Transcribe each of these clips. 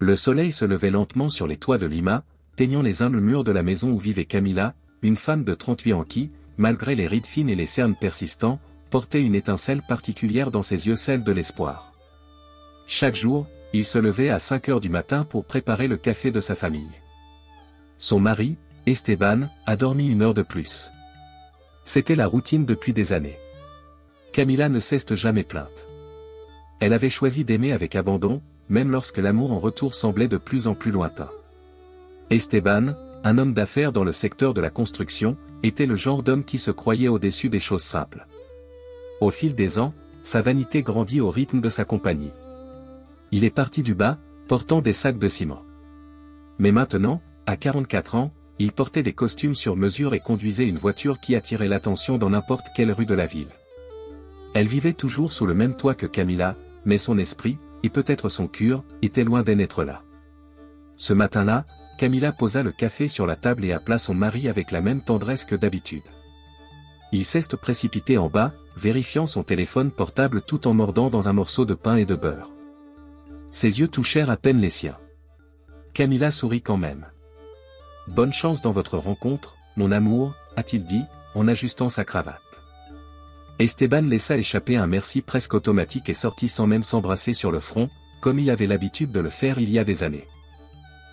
Le soleil se levait lentement sur les toits de Lima, teignant les humbles murs de la maison où vivait Camila, une femme de 38 ans qui, malgré les rides fines et les cernes persistants, portait une étincelle particulière dans ses yeux, celle de l'espoir. Chaque jour, il se levait à 5 heures du matin pour préparer le café de sa famille. Son mari, Esteban, a dormi 1 heure de plus. C'était la routine depuis des années. Camila ne s'est jamais plainte. Elle avait choisi d'aimer avec abandon, même lorsque l'amour en retour semblait de plus en plus lointain. Esteban, un homme d'affaires dans le secteur de la construction, était le genre d'homme qui se croyait au-dessus des choses simples. Au fil des ans, sa vanité grandit au rythme de sa compagnie. Il est parti du bas, portant des sacs de ciment. Mais maintenant, à 44 ans, il portait des costumes sur mesure et conduisait une voiture qui attirait l'attention dans n'importe quelle rue de la ville. Elle vivait toujours sous le même toit que Camila, mais son esprit, et peut-être son cœur, était loin d'en être là. Ce matin-là, Camila posa le café sur la table et appela son mari avec la même tendresse que d'habitude. Il s'est précipité en bas, vérifiant son téléphone portable tout en mordant dans un morceau de pain et de beurre. Ses yeux touchèrent à peine les siens. Camila sourit quand même. « Bonne chance dans votre rencontre, mon amour », a-t-il dit, en ajustant sa cravate. Esteban laissa échapper un merci presque automatique et sortit sans même s'embrasser sur le front, comme il avait l'habitude de le faire il y a des années.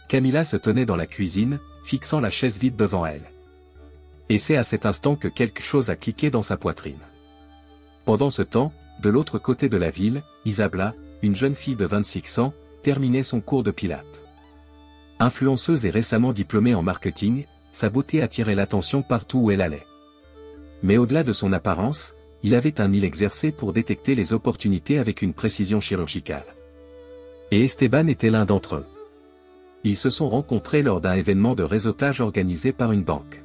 Camila se tenait dans la cuisine, fixant la chaise vide devant elle. Et c'est à cet instant que quelque chose a cliqué dans sa poitrine. Pendant ce temps, de l'autre côté de la ville, Isabella, une jeune fille de 26 ans, terminait son cours de pilates. Influenceuse et récemment diplômée en marketing, sa beauté attirait l'attention partout où elle allait. Mais au-delà de son apparence, il avait un île exercé pour détecter les opportunités avec une précision chirurgicale. Et Esteban était l'un d'entre eux. Ils se sont rencontrés lors d'un événement de réseautage organisé par une banque.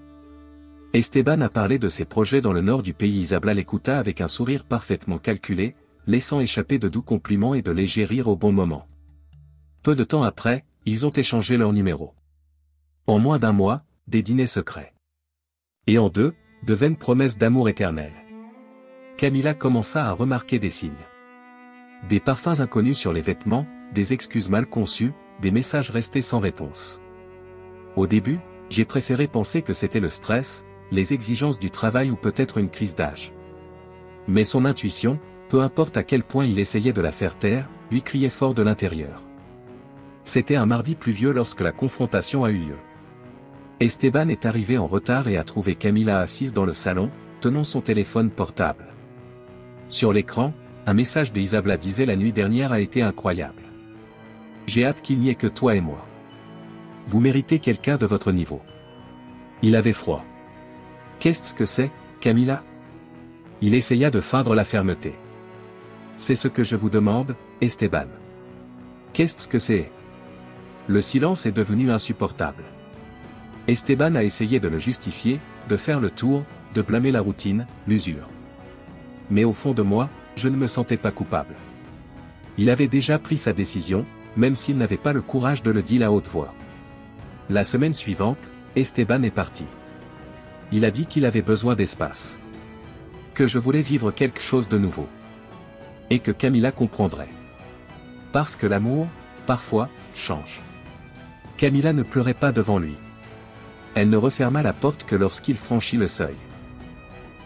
Esteban a parlé de ses projets dans le nord du pays. Isabella l'écouta avec un sourire parfaitement calculé, laissant échapper de doux compliments et de légers rires au bon moment. Peu de temps après, ils ont échangé leurs numéros. En moins d'1 mois, des dîners secrets. Et en 2, de vaines promesses d'amour éternel. Camila commença à remarquer des signes. Des parfums inconnus sur les vêtements, des excuses mal conçues, des messages restés sans réponse. Au début, j'ai préféré penser que c'était le stress, les exigences du travail ou peut-être une crise d'âge. Mais son intuition, peu importe à quel point il essayait de la faire taire, lui criait fort de l'intérieur. C'était un mardi pluvieux lorsque la confrontation a eu lieu. Esteban est arrivé en retard et a trouvé Camila assise dans le salon, tenant son téléphone portable. Sur l'écran, un message d'Isabella disait: la nuit dernière a été incroyable. J'ai hâte qu'il n'y ait que toi et moi. Vous méritez quelqu'un de votre niveau. Il avait froid. Qu'est-ce que c'est, Camila? Il essaya de feindre la fermeté. C'est ce que je vous demande, Esteban. Qu'est-ce que c'est? Le silence est devenu insupportable. Esteban a essayé de le justifier, de faire le tour, de blâmer la routine, l'usure. Mais au fond de moi, je ne me sentais pas coupable. Il avait déjà pris sa décision, même s'il n'avait pas le courage de le dire à haute voix. La semaine suivante, Esteban est parti. Il a dit qu'il avait besoin d'espace. Que je voulais vivre quelque chose de nouveau. Et que Camila comprendrait. Parce que l'amour, parfois, change. Camila ne pleurait pas devant lui. Elle ne referma la porte que lorsqu'il franchit le seuil.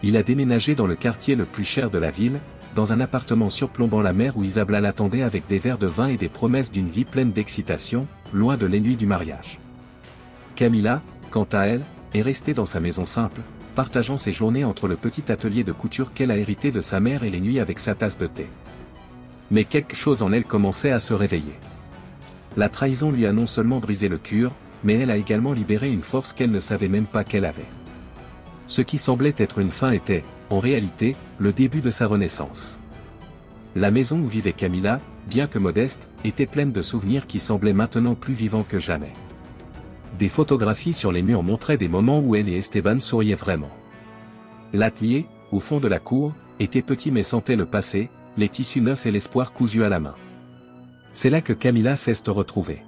Il a déménagé dans le quartier le plus cher de la ville, dans un appartement surplombant la mer où Isabella l'attendait avec des verres de vin et des promesses d'une vie pleine d'excitation, loin de l'ennui du mariage. Camila, quant à elle, est restée dans sa maison simple, partageant ses journées entre le petit atelier de couture qu'elle a hérité de sa mère et les nuits avec sa tasse de thé. Mais quelque chose en elle commençait à se réveiller. La trahison lui a non seulement brisé le cœur, mais elle a également libéré une force qu'elle ne savait même pas qu'elle avait. Ce qui semblait être une fin était, en réalité, le début de sa renaissance. La maison où vivait Camila, bien que modeste, était pleine de souvenirs qui semblaient maintenant plus vivants que jamais. Des photographies sur les murs montraient des moments où elle et Esteban souriaient vraiment. L'atelier, au fond de la cour, était petit mais sentait le passé, les tissus neufs et l'espoir cousu à la main. C'est là que Camila s'est retrouvée.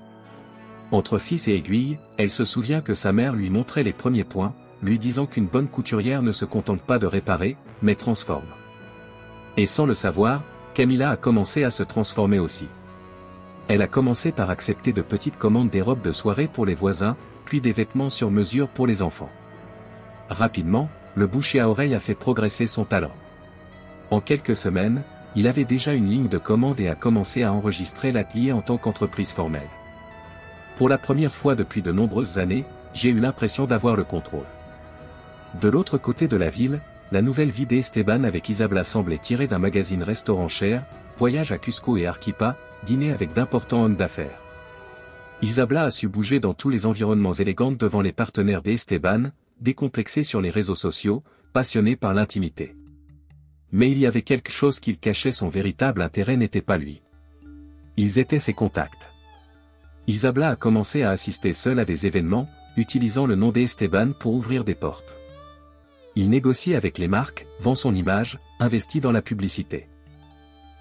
Entre fils et aiguille, elle se souvient que sa mère lui montrait les premiers points, lui disant qu'une bonne couturière ne se contente pas de réparer, mais transforme. Et sans le savoir, Camila a commencé à se transformer aussi. Elle a commencé par accepter de petites commandes des robes de soirée pour les voisins, puis des vêtements sur mesure pour les enfants. Rapidement, le bouche à oreille a fait progresser son talent. En quelques semaines, il avait déjà une ligne de commande et a commencé à enregistrer l'atelier en tant qu'entreprise formelle. Pour la première fois depuis de nombreuses années, j'ai eu l'impression d'avoir le contrôle. De l'autre côté de la ville, la nouvelle vie d'Esteban avec Isabla semblait tirée d'un magazine restaurant cher, voyage à Cusco et Arequipa, dîner avec d'importants hommes d'affaires. Isabla a su bouger dans tous les environnements élégants devant les partenaires d'Esteban, décomplexés sur les réseaux sociaux, passionnés par l'intimité. Mais il y avait quelque chose qu'il cachait, son véritable intérêt n'était pas lui. Ils étaient ses contacts. Isabla a commencé à assister seule à des événements, utilisant le nom d'Esteban pour ouvrir des portes. Il négocie avec les marques, vend son image, investit dans la publicité.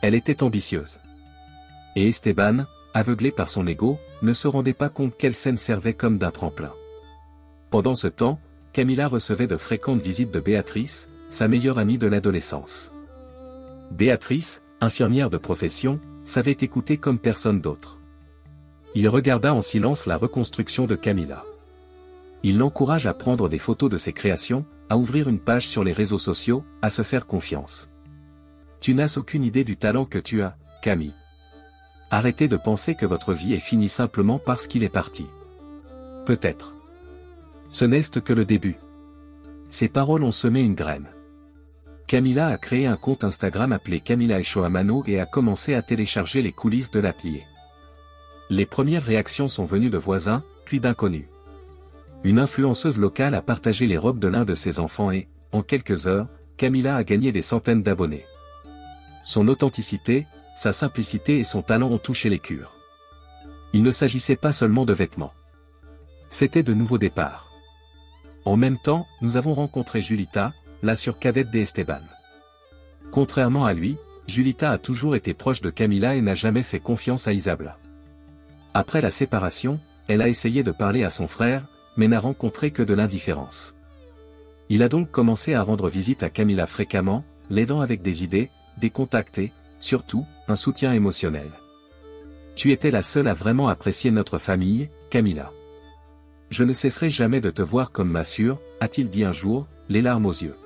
Elle était ambitieuse. Et Esteban, aveuglé par son ego, ne se rendait pas compte qu'elle scène servait comme d'un tremplin. Pendant ce temps, Camila recevait de fréquentes visites de Béatrice, sa meilleure amie de l'adolescence. Béatrice, infirmière de profession, savait écouter comme personne d'autre. Il regarda en silence la reconstruction de Camila. Il l'encourage à prendre des photos de ses créations, à ouvrir une page sur les réseaux sociaux, à se faire confiance. Tu n'as aucune idée du talent que tu as, Camille. Arrêtez de penser que votre vie est finie simplement parce qu'il est parti. Peut-être. Ce n'est que le début. Ces paroles ont semé une graine. Camila a créé un compte Instagram appelé Camila Eshoamano et a commencé à télécharger les coulisses de l'atelier. Les premières réactions sont venues de voisins, puis d'inconnus. Une influenceuse locale a partagé les robes de l'un de ses enfants et, en quelques heures, Camila a gagné des centaines d'abonnés. Son authenticité, sa simplicité et son talent ont touché les cœurs. Il ne s'agissait pas seulement de vêtements. C'était de nouveaux départs. En même temps, nous avons rencontré Julita, la sœur cadette d'Esteban. Contrairement à lui, Julita a toujours été proche de Camila et n'a jamais fait confiance à Isabla. Après la séparation, elle a essayé de parler à son frère, mais n'a rencontré que de l'indifférence. Il a donc commencé à rendre visite à Camila fréquemment, l'aidant avec des idées, des contacts et, surtout, un soutien émotionnel. Tu étais la seule à vraiment apprécier notre famille, Camila. Je ne cesserai jamais de te voir comme ma sœur, a-t-il dit un jour, les larmes aux yeux.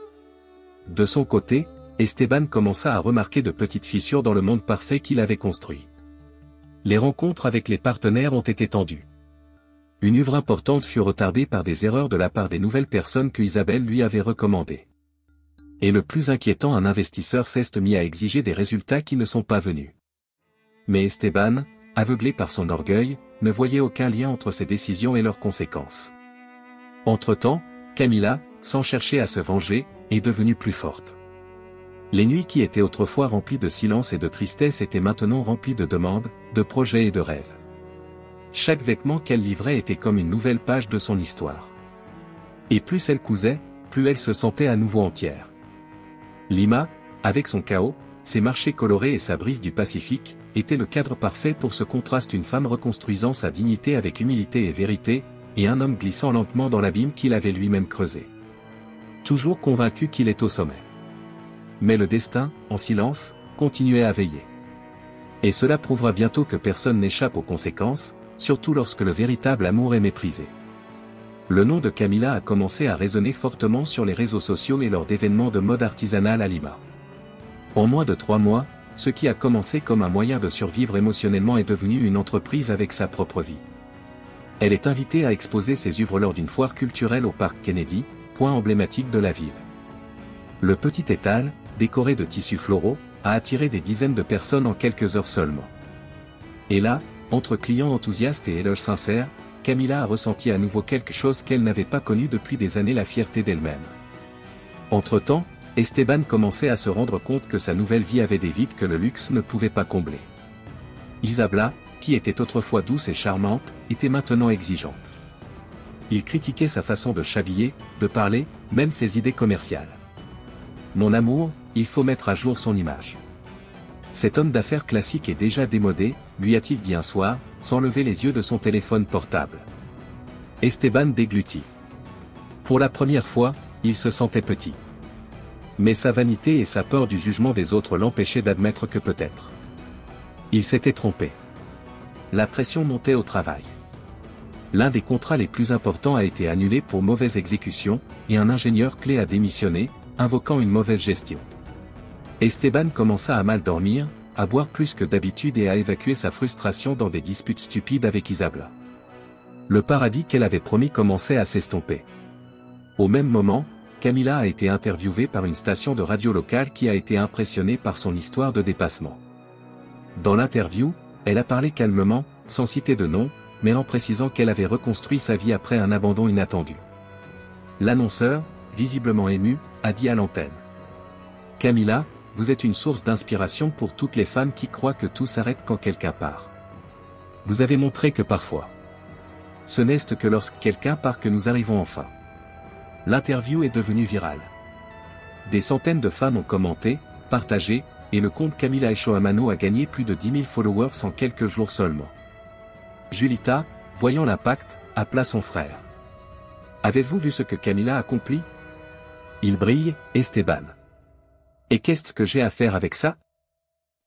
De son côté, Esteban commença à remarquer de petites fissures dans le monde parfait qu'il avait construit. Les rencontres avec les partenaires ont été tendues. Une œuvre importante fut retardée par des erreurs de la part des nouvelles personnes que Isabelle lui avait recommandées. Et le plus inquiétant, un investisseur s'est mis à exiger des résultats qui ne sont pas venus. Mais Esteban, aveuglé par son orgueil, ne voyait aucun lien entre ses décisions et leurs conséquences. Entre-temps, Camila, sans chercher à se venger, est devenue plus forte. Les nuits qui étaient autrefois remplies de silence et de tristesse étaient maintenant remplies de demandes, de projets et de rêves. Chaque vêtement qu'elle livrait était comme une nouvelle page de son histoire. Et plus elle cousait, plus elle se sentait à nouveau entière. Lima, avec son chaos, ses marchés colorés et sa brise du Pacifique, était le cadre parfait pour ce contraste, une femme reconstruisant sa dignité avec humilité et vérité, et un homme glissant lentement dans l'abîme qu'il avait lui-même creusé. Toujours convaincu qu'il est au sommet. Mais le destin, en silence, continuait à veiller. Et cela prouvera bientôt que personne n'échappe aux conséquences, surtout lorsque le véritable amour est méprisé. Le nom de Camila a commencé à résonner fortement sur les réseaux sociaux et lors d'événements de mode artisanale à Lima. En moins de 3 mois, ce qui a commencé comme un moyen de survivre émotionnellement est devenu une entreprise avec sa propre vie. Elle est invitée à exposer ses œuvres lors d'une foire culturelle au parc Kennedy, point emblématique de la ville. Le petit étal, décoré de tissus floraux, a attiré des dizaines de personnes en quelques heures seulement. Et là, entre clients enthousiastes et éloges sincères, Camila a ressenti à nouveau quelque chose qu'elle n'avait pas connu depuis des années, la fierté d'elle-même. Entre-temps, Esteban commençait à se rendre compte que sa nouvelle vie avait des vides que le luxe ne pouvait pas combler. Isabla, qui était autrefois douce et charmante, était maintenant exigeante. Il critiquait sa façon de s'habiller, de parler, même ses idées commerciales. Mon amour, il faut mettre à jour son image. Cet homme d'affaires classique est déjà démodé, lui a-t-il dit un soir, sans lever les yeux de son téléphone portable. Esteban déglutit. Pour la première fois, il se sentait petit. Mais sa vanité et sa peur du jugement des autres l'empêchaient d'admettre que peut-être il s'était trompé. La pression montait au travail. L'un des contrats les plus importants a été annulé pour mauvaise exécution, et un ingénieur clé a démissionné, invoquant une mauvaise gestion. Esteban commença à mal dormir, à boire plus que d'habitude et à évacuer sa frustration dans des disputes stupides avec Isabela. Le paradis qu'elle avait promis commençait à s'estomper. Au même moment, Camila a été interviewée par une station de radio locale qui a été impressionnée par son histoire de dépassement. Dans l'interview, elle a parlé calmement, sans citer de nom, mais en précisant qu'elle avait reconstruit sa vie après un abandon inattendu. L'annonceur, visiblement ému, a dit à l'antenne: Camila, vous êtes une source d'inspiration pour toutes les femmes qui croient que tout s'arrête quand quelqu'un part. Vous avez montré que parfois, ce n'est que lorsque quelqu'un part que nous arrivons enfin. L'interview est devenue virale. Des centaines de femmes ont commenté, partagé, et le compte Camila Echoamano a gagné plus de 10 000 followers en quelques jours seulement. Julita, voyant l'impact, appela son frère. Avez-vous vu ce que Camila accomplit? Il brille, Esteban. Et qu'est-ce que j'ai à faire avec ça?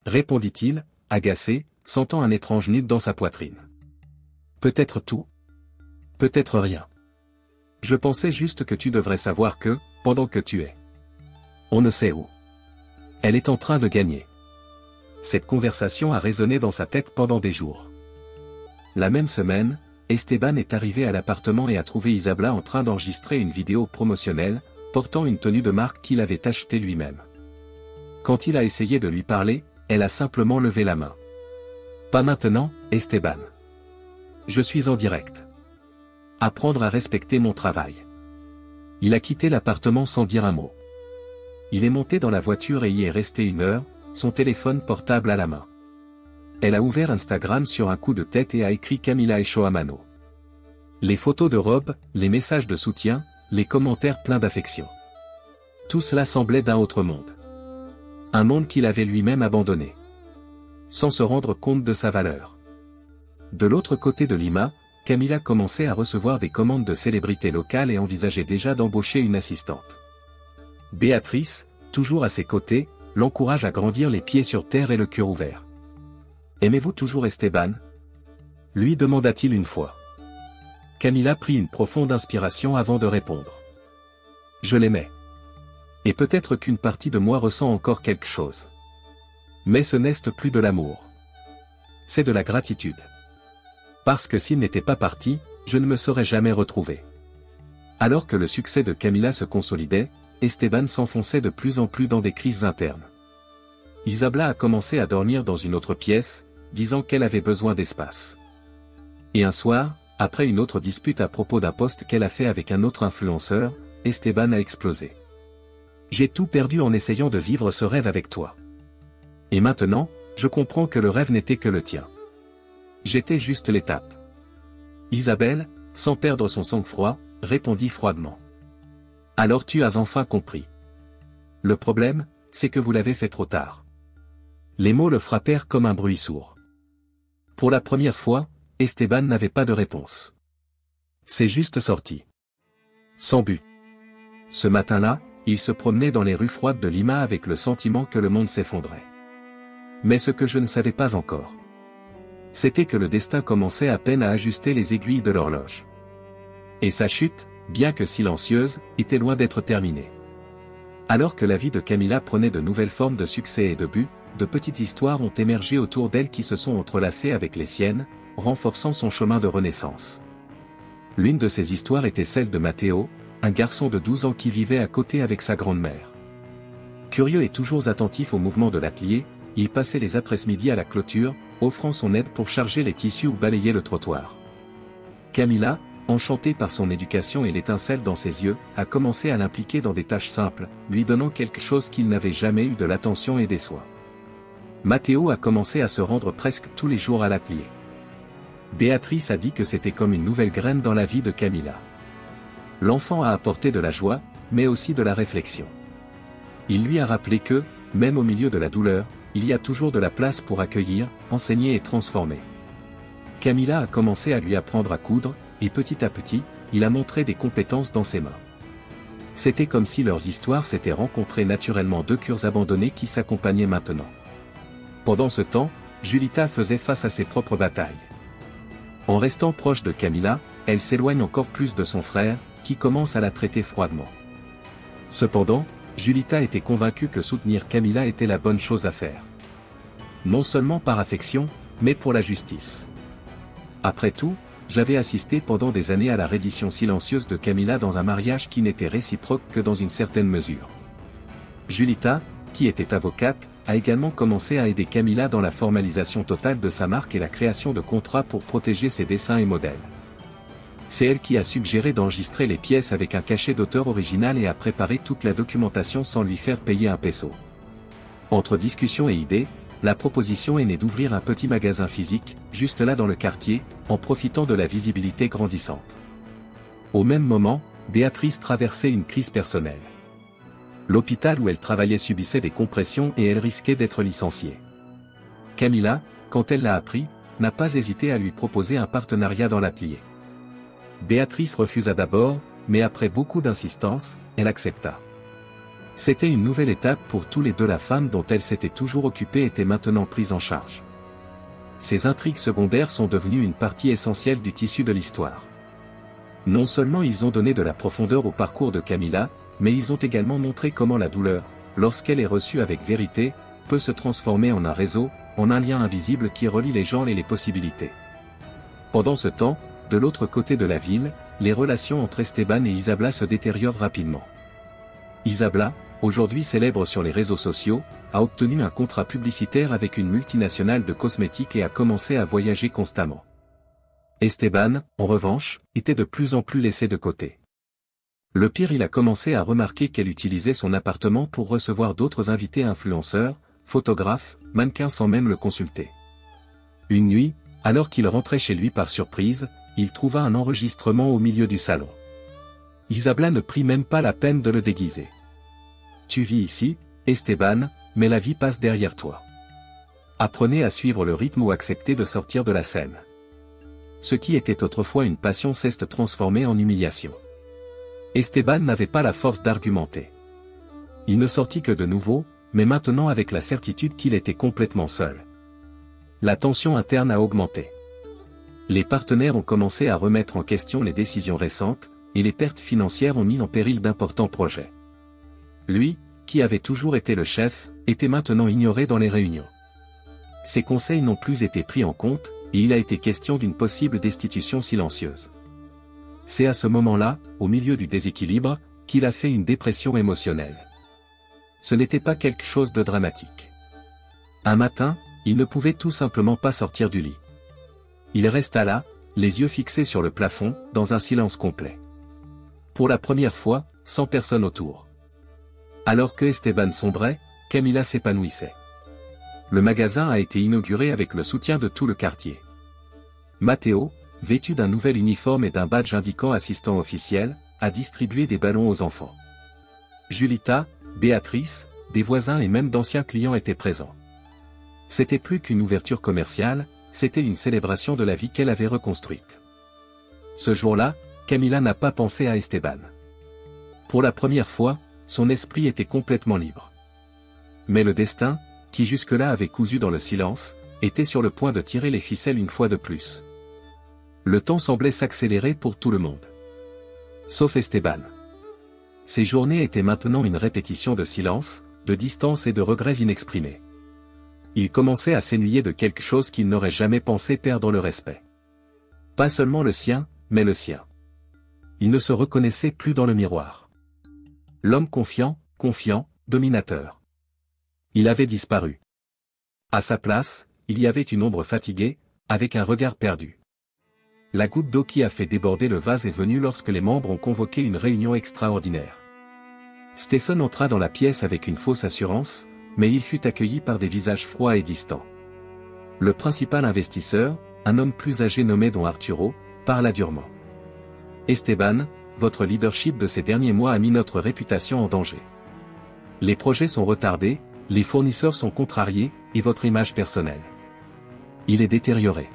Répondit-il, agacé, sentant un étrange nid dans sa poitrine. Peut-être tout. Peut-être rien. Je pensais juste que tu devrais savoir que, pendant que tu es, on ne sait où, elle est en train de gagner. Cette conversation a résonné dans sa tête pendant des jours. La même semaine, Esteban est arrivé à l'appartement et a trouvé Isabela en train d'enregistrer une vidéo promotionnelle, portant une tenue de marque qu'il avait achetée lui-même. Quand il a essayé de lui parler, elle a simplement levé la main. Pas maintenant, Esteban. Je suis en direct. Apprendre à respecter mon travail. Il a quitté l'appartement sans dire un mot. Il est monté dans la voiture et y est resté 1 heure, son téléphone portable à la main. Elle a ouvert Instagram sur un coup de tête et a écrit Camila Echoamano. Les photos de robe, les messages de soutien, les commentaires pleins d'affection. Tout cela semblait d'un autre monde. Un monde qu'il avait lui-même abandonné. Sans se rendre compte de sa valeur. De l'autre côté de Lima, Camila commençait à recevoir des commandes de célébrités locales et envisageait déjà d'embaucher une assistante. Béatrice, toujours à ses côtés, l'encourage à grandir les pieds sur terre et le cœur ouvert. « Aimez-vous toujours Esteban ?» lui demanda-t-il une fois. Camila prit une profonde inspiration avant de répondre. « Je l'aimais. Et peut-être qu'une partie de moi ressent encore quelque chose. Mais ce n'est plus de l'amour. C'est de la gratitude. Parce que s'il n'était pas parti, je ne me serais jamais retrouvé. » Alors que le succès de Camila se consolidait, Esteban s'enfonçait de plus en plus dans des crises internes. Isabela a commencé à dormir dans une autre pièce, disant qu'elle avait besoin d'espace. Et un soir, après une autre dispute à propos d'un post qu'elle a fait avec un autre influenceur, Esteban a explosé. « J'ai tout perdu en essayant de vivre ce rêve avec toi. Et maintenant, je comprends que le rêve n'était que le tien. J'étais juste l'étape. » Isabelle, sans perdre son sang-froid, répondit froidement. « Alors tu as enfin compris. Le problème, c'est que vous l'avez fait trop tard. » Les mots le frappèrent comme un bruit sourd. Pour la première fois, Esteban n'avait pas de réponse. C'est juste sorti. Sans but. Ce matin-là, il se promenait dans les rues froides de Lima avec le sentiment que le monde s'effondrait. Mais ce que je ne savais pas encore, c'était que le destin commençait à peine à ajuster les aiguilles de l'horloge. Et sa chute, bien que silencieuse, était loin d'être terminée. Alors que la vie de Camila prenait de nouvelles formes de succès et de but, de petites histoires ont émergé autour d'elle qui se sont entrelacées avec les siennes, renforçant son chemin de renaissance. L'une de ces histoires était celle de Matteo, un garçon de 12 ans qui vivait à côté avec sa grand-mère. Curieux et toujours attentif au mouvement de l'atelier, il passait les après-midi à la clôture, offrant son aide pour charger les tissus ou balayer le trottoir. Camila, enchantée par son éducation et l'étincelle dans ses yeux, a commencé à l'impliquer dans des tâches simples, lui donnant quelque chose qu'il n'avait jamais eu, de l'attention et des soins. Matteo a commencé à se rendre presque tous les jours à l'atelier. Béatrice a dit que c'était comme une nouvelle graine dans la vie de Camila. L'enfant a apporté de la joie, mais aussi de la réflexion. Il lui a rappelé que, même au milieu de la douleur, il y a toujours de la place pour accueillir, enseigner et transformer. Camila a commencé à lui apprendre à coudre, et petit à petit, il a montré des compétences dans ses mains. C'était comme si leurs histoires s'étaient rencontrées naturellement, deux cœurs abandonnés qui s'accompagnaient maintenant. Pendant ce temps, Julita faisait face à ses propres batailles. En restant proche de Camila, elle s'éloigne encore plus de son frère, qui commence à la traiter froidement. Cependant, Julita était convaincue que soutenir Camila était la bonne chose à faire. Non seulement par affection, mais pour la justice. Après tout, j'avais assisté pendant des années à la reddition silencieuse de Camila dans un mariage qui n'était réciproque que dans une certaine mesure. Julita, qui était avocate, a également commencé à aider Camila dans la formalisation totale de sa marque et la création de contrats pour protéger ses dessins et modèles. C'est elle qui a suggéré d'enregistrer les pièces avec un cachet d'auteur original et a préparé toute la documentation sans lui faire payer un peso. Entre discussion et idée, la proposition est née d'ouvrir un petit magasin physique, juste là dans le quartier, en profitant de la visibilité grandissante. Au même moment, Béatrice traversait une crise personnelle. L'hôpital où elle travaillait subissait des compressions et elle risquait d'être licenciée. Camila, quand elle l'a appris, n'a pas hésité à lui proposer un partenariat dans l'atelier. Béatrice refusa d'abord, mais après beaucoup d'insistance, elle accepta. C'était une nouvelle étape pour tous les deux. La femme dont elle s'était toujours occupée était maintenant prise en charge. Ces intrigues secondaires sont devenues une partie essentielle du tissu de l'histoire. Non seulement ils ont donné de la profondeur au parcours de Camila, mais ils ont également montré comment la douleur, lorsqu'elle est reçue avec vérité, peut se transformer en un réseau, en un lien invisible qui relie les gens et les possibilités. Pendant ce temps, de l'autre côté de la ville, les relations entre Esteban et Isabla se détériorent rapidement. Isabla, aujourd'hui célèbre sur les réseaux sociaux, a obtenu un contrat publicitaire avec une multinationale de cosmétiques et a commencé à voyager constamment. Esteban, en revanche, était de plus en plus laissé de côté. Le pire, il a commencé à remarquer qu'elle utilisait son appartement pour recevoir d'autres invités influenceurs, photographes, mannequins sans même le consulter. Une nuit, alors qu'il rentrait chez lui par surprise, il trouva un enregistrement au milieu du salon. Isabla ne prit même pas la peine de le déguiser. « Tu vis ici, Esteban, mais la vie passe derrière toi. Apprenez à suivre le rythme ou acceptez de sortir de la scène. » Ce qui était autrefois une passion s'est transformé en humiliation. Esteban n'avait pas la force d'argumenter. Il ne sortit que de nouveau, mais maintenant avec la certitude qu'il était complètement seul. La tension interne a augmenté. Les partenaires ont commencé à remettre en question les décisions récentes, et les pertes financières ont mis en péril d'importants projets. Lui, qui avait toujours été le chef, était maintenant ignoré dans les réunions. Ses conseils n'ont plus été pris en compte, et il a été question d'une possible destitution silencieuse. C'est à ce moment-là, au milieu du déséquilibre, qu'il a fait une dépression émotionnelle. Ce n'était pas quelque chose de dramatique. Un matin, il ne pouvait tout simplement pas sortir du lit. Il resta là, les yeux fixés sur le plafond, dans un silence complet. Pour la première fois, sans personne autour. Alors que Esteban sombrait, Camila s'épanouissait. Le magasin a été inauguré avec le soutien de tout le quartier. Matteo, vêtu d'un nouvel uniforme et d'un badge indiquant assistant officiel, a distribué des ballons aux enfants. Julita, Béatrice, des voisins et même d'anciens clients étaient présents. C'était plus qu'une ouverture commerciale, c'était une célébration de la vie qu'elle avait reconstruite. Ce jour-là, Camila n'a pas pensé à Esteban. Pour la première fois, son esprit était complètement libre. Mais le destin, qui jusque-là avait cousu dans le silence, était sur le point de tirer les ficelles une fois de plus. Le temps semblait s'accélérer pour tout le monde. Sauf Esteban. Ses journées étaient maintenant une répétition de silence, de distance et de regrets inexprimés. Il commençait à s'ennuyer de quelque chose qu'il n'aurait jamais pensé perdre le respect. Pas seulement le sien, mais le sien. Il ne se reconnaissait plus dans le miroir. L'homme confiant, dominateur. Il avait disparu. À sa place, il y avait une ombre fatiguée, avec un regard perdu. La goutte d'eau qui a fait déborder le vase est venue lorsque les membres ont convoqué une réunion extraordinaire. Stephen entra dans la pièce avec une fausse assurance, mais il fut accueilli par des visages froids et distants. Le principal investisseur, un homme plus âgé nommé Don Arturo, parla durement. « Esteban, votre leadership de ces derniers mois a mis notre réputation en danger. Les projets sont retardés, les fournisseurs sont contrariés, et votre image personnelle. Il est détérioré.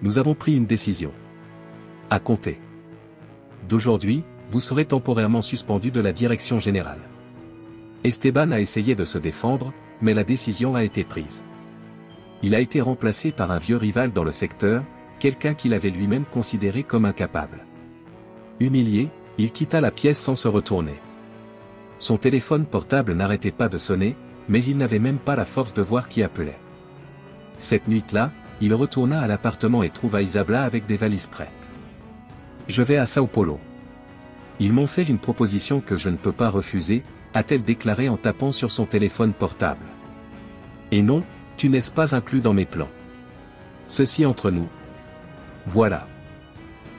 Nous avons pris une décision. À compter d'aujourd'hui, vous serez temporairement suspendu de la direction générale. » Esteban a essayé de se défendre, mais la décision a été prise. Il a été remplacé par un vieux rival dans le secteur, quelqu'un qu'il avait lui-même considéré comme incapable. Humilié, il quitta la pièce sans se retourner. Son téléphone portable n'arrêtait pas de sonner, mais il n'avait même pas la force de voir qui appelait. Cette nuit-là, il retourna à l'appartement et trouva Isabella avec des valises prêtes. « Je vais à Sao Paulo. Ils m'ont fait une proposition que je ne peux pas refuser, a-t-elle déclaré en tapant sur son téléphone portable. Et non, tu n'es pas inclus dans mes plans. Ceci entre nous. Voilà.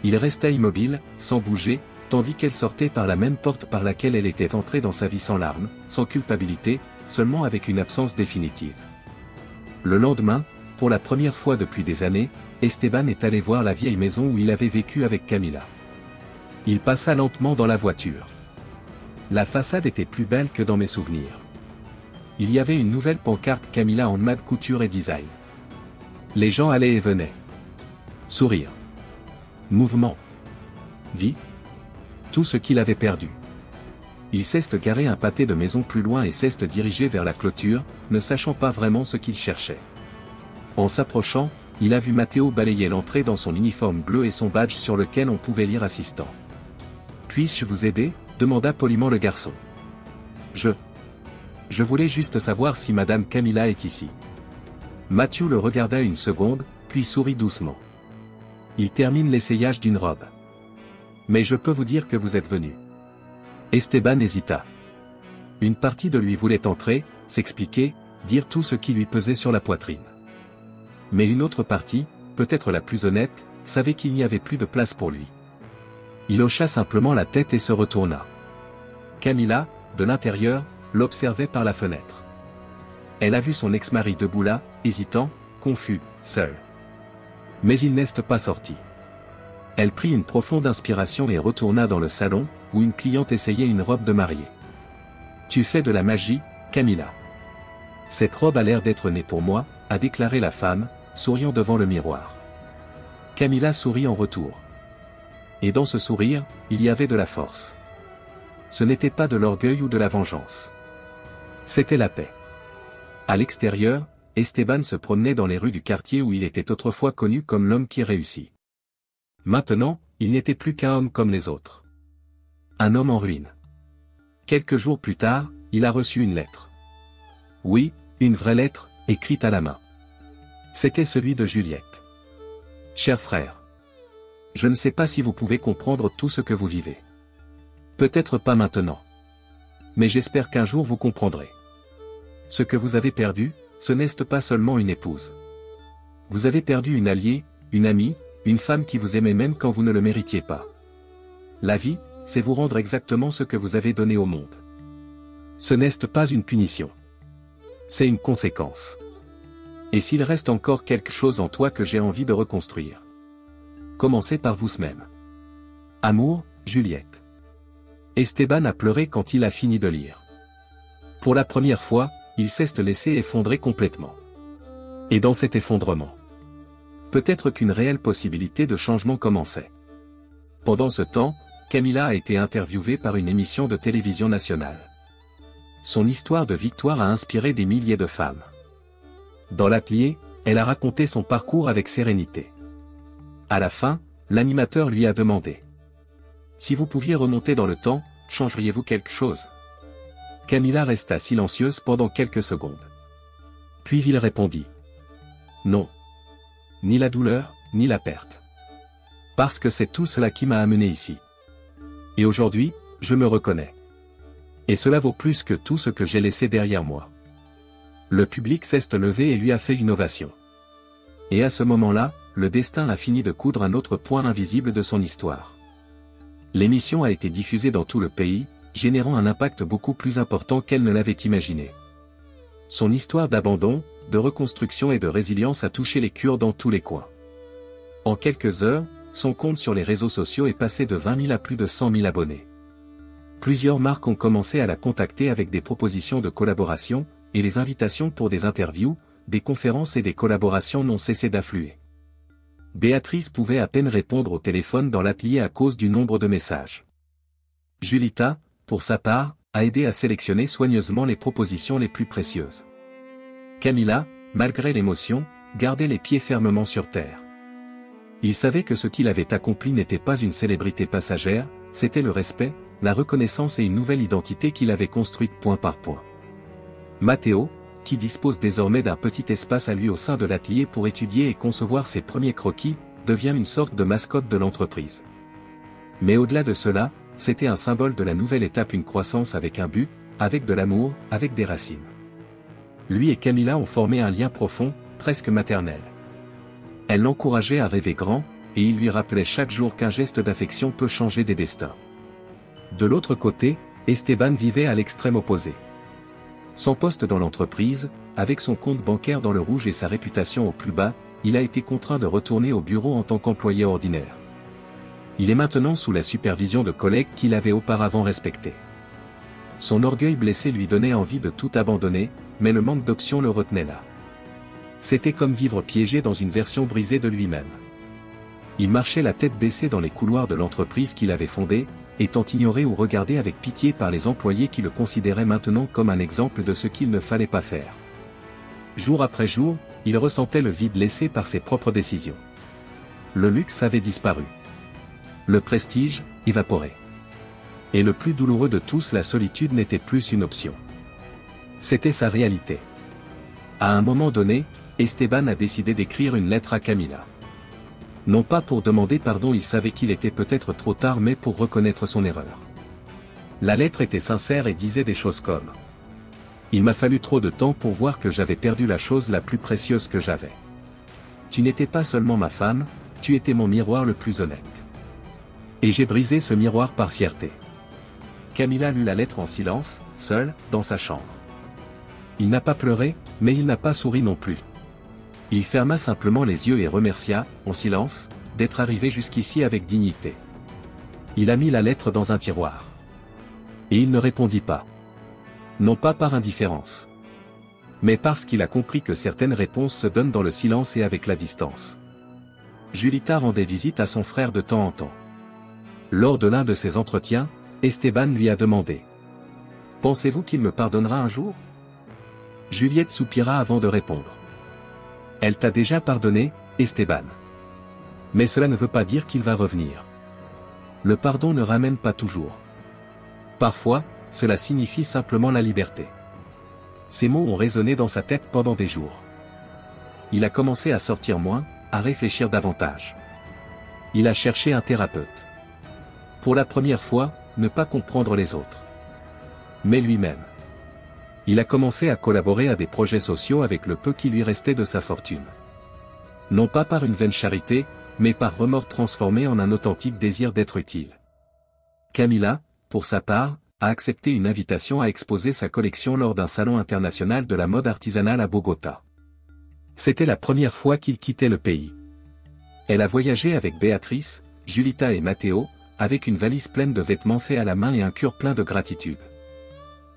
Il resta immobile, sans bouger, tandis qu'elle sortait par la même porte par laquelle elle était entrée dans sa vie sans larmes, sans culpabilité, seulement avec une absence définitive. Le lendemain, pour la première fois depuis des années, Esteban est allé voir la vieille maison où il avait vécu avec Camila. Il passa lentement dans la voiture. La façade était plus belle que dans mes souvenirs. Il y avait une nouvelle pancarte Camila en mode couture et design. Les gens allaient et venaient. Sourire. Mouvement. Vie. Tout ce qu'il avait perdu. Il s'est garé un pâté de maison plus loin et s'est dirigé vers la clôture, ne sachant pas vraiment ce qu'il cherchait. En s'approchant, il a vu Matteo balayer l'entrée dans son uniforme bleu et son badge sur lequel on pouvait lire assistant. « Puis-je vous aider ?» demanda poliment le garçon. « Je voulais juste savoir si Madame Camila est ici. » Matthew le regarda une seconde, puis sourit doucement. Il termine l'essayage d'une robe. « Mais je peux vous dire que vous êtes venu. » Esteban hésita. Une partie de lui voulait entrer, s'expliquer, dire tout ce qui lui pesait sur la poitrine. Mais une autre partie, peut-être la plus honnête, savait qu'il n'y avait plus de place pour lui. Il hocha simplement la tête et se retourna. Camila, de l'intérieur, l'observait par la fenêtre. Elle a vu son ex-mari debout là, hésitant, confus, seul. Mais il n'est pas sorti. Elle prit une profonde inspiration et retourna dans le salon, où une cliente essayait une robe de mariée. « Tu fais de la magie, Camila. Cette robe a l'air d'être née pour moi, » a déclaré la femme, souriant devant le miroir. Camila sourit en retour. Et dans ce sourire, il y avait de la force. Ce n'était pas de l'orgueil ou de la vengeance. C'était la paix. À l'extérieur, Esteban se promenait dans les rues du quartier où il était autrefois connu comme l'homme qui réussit. Maintenant, il n'était plus qu'un homme comme les autres. Un homme en ruine. Quelques jours plus tard, il a reçu une lettre. Oui, une vraie lettre, écrite à la main. C'était celui de Juliette. Cher frère. Je ne sais pas si vous pouvez comprendre tout ce que vous vivez. Peut-être pas maintenant. Mais j'espère qu'un jour vous comprendrez. Ce que vous avez perdu, ce n'est pas seulement une épouse. Vous avez perdu une alliée, une amie, une femme qui vous aimait même quand vous ne le méritiez pas. La vie, c'est vous rendre exactement ce que vous avez donné au monde. Ce n'est pas une punition. C'est une conséquence. Et s'il reste encore quelque chose en toi que j'ai envie de reconstruire. Commencez par vous-même. Amour, Juliette. Esteban a pleuré quand il a fini de lire. Pour la première fois, il s'est laissé effondrer complètement. Et dans cet effondrement, peut-être qu'une réelle possibilité de changement commençait. Pendant ce temps, Camila a été interviewée par une émission de télévision nationale. Son histoire de victoire a inspiré des milliers de femmes. Dans l'atelier, elle a raconté son parcours avec sérénité. À la fin, l'animateur lui a demandé: « Si vous pouviez remonter dans le temps, changeriez-vous quelque chose ?» Camila resta silencieuse pendant quelques secondes. Puis il répondit: « Non. Ni la douleur, ni la perte. Parce que c'est tout cela qui m'a amené ici. Et aujourd'hui, je me reconnais. Et cela vaut plus que tout ce que j'ai laissé derrière moi. » Le public s'est levé et lui a fait une ovation. Et à ce moment-là, le destin a fini de coudre un autre point invisible de son histoire. L'émission a été diffusée dans tout le pays, générant un impact beaucoup plus important qu'elle ne l'avait imaginé. Son histoire d'abandon, de reconstruction et de résilience a touché les Kurdes dans tous les coins. En quelques heures, son compte sur les réseaux sociaux est passé de 20 000 à plus de 100 000 abonnés. Plusieurs marques ont commencé à la contacter avec des propositions de collaboration, et les invitations pour des interviews, des conférences et des collaborations n'ont cessé d'affluer. Béatrice pouvait à peine répondre au téléphone dans l'atelier à cause du nombre de messages. Julita, pour sa part, a aidé à sélectionner soigneusement les propositions les plus précieuses. Camila, malgré l'émotion, gardait les pieds fermement sur terre. Il savait que ce qu'il avait accompli n'était pas une célébrité passagère, c'était le respect, la reconnaissance et une nouvelle identité qu'il avait construite point par point. Matteo, qui dispose désormais d'un petit espace à lui au sein de l'atelier pour étudier et concevoir ses premiers croquis, devient une sorte de mascotte de l'entreprise. Mais au-delà de cela, c'était un symbole de la nouvelle étape, une croissance avec un but, avec de l'amour, avec des racines. Lui et Camilla ont formé un lien profond, presque maternel. Elle l'encourageait à rêver grand, et il lui rappelait chaque jour qu'un geste d'affection peut changer des destins. De l'autre côté, Esteban vivait à l'extrême opposé. Sans poste dans l'entreprise, avec son compte bancaire dans le rouge et sa réputation au plus bas, il a été contraint de retourner au bureau en tant qu'employé ordinaire. Il est maintenant sous la supervision de collègues qu'il avait auparavant respectés. Son orgueil blessé lui donnait envie de tout abandonner, mais le manque d'options le retenait là. C'était comme vivre piégé dans une version brisée de lui-même. Il marchait la tête baissée dans les couloirs de l'entreprise qu'il avait fondée, étant ignoré ou regardé avec pitié par les employés qui le considéraient maintenant comme un exemple de ce qu'il ne fallait pas faire. Jour après jour, il ressentait le vide laissé par ses propres décisions. Le luxe avait disparu. Le prestige, évaporé. Et le plus douloureux de tous, la solitude n'était plus une option. C'était sa réalité. À un moment donné, Esteban a décidé d'écrire une lettre à Camilla. Non pas pour demander pardon, il savait qu'il était peut-être trop tard, mais pour reconnaître son erreur. La lettre était sincère et disait des choses comme: il m'a fallu trop de temps pour voir que j'avais perdu la chose la plus précieuse que j'avais. Tu n'étais pas seulement ma femme, tu étais mon miroir le plus honnête. Et j'ai brisé ce miroir par fierté. Camilla lut la lettre en silence, seule, dans sa chambre. Il n'a pas pleuré, mais il n'a pas souri non plus. Il ferma simplement les yeux et remercia, en silence, d'être arrivé jusqu'ici avec dignité. Il a mis la lettre dans un tiroir. Et il ne répondit pas. Non pas par indifférence. Mais parce qu'il a compris que certaines réponses se donnent dans le silence et avec la distance. Julita rendait visite à son frère de temps en temps. Lors de l'un de ces entretiens, Esteban lui a demandé: pensez-vous qu'il me pardonnera un jour? Juliette soupira avant de répondre. Elle t'a déjà pardonné, Esteban. Mais cela ne veut pas dire qu'il va revenir. Le pardon ne ramène pas toujours. Parfois, cela signifie simplement la liberté. Ces mots ont résonné dans sa tête pendant des jours. Il a commencé à sortir moins, à réfléchir davantage. Il a cherché un thérapeute. Pour la première fois, ne pas comprendre les autres. Mais lui-même. Il a commencé à collaborer à des projets sociaux avec le peu qui lui restait de sa fortune. Non pas par une vaine charité, mais par remords transformés en un authentique désir d'être utile. Camilla, pour sa part, a accepté une invitation à exposer sa collection lors d'un salon international de la mode artisanale à Bogota. C'était la première fois qu'il quittait le pays. Elle a voyagé avec Béatrice, Julita et Matteo, avec une valise pleine de vêtements faits à la main et un cœur plein de gratitude.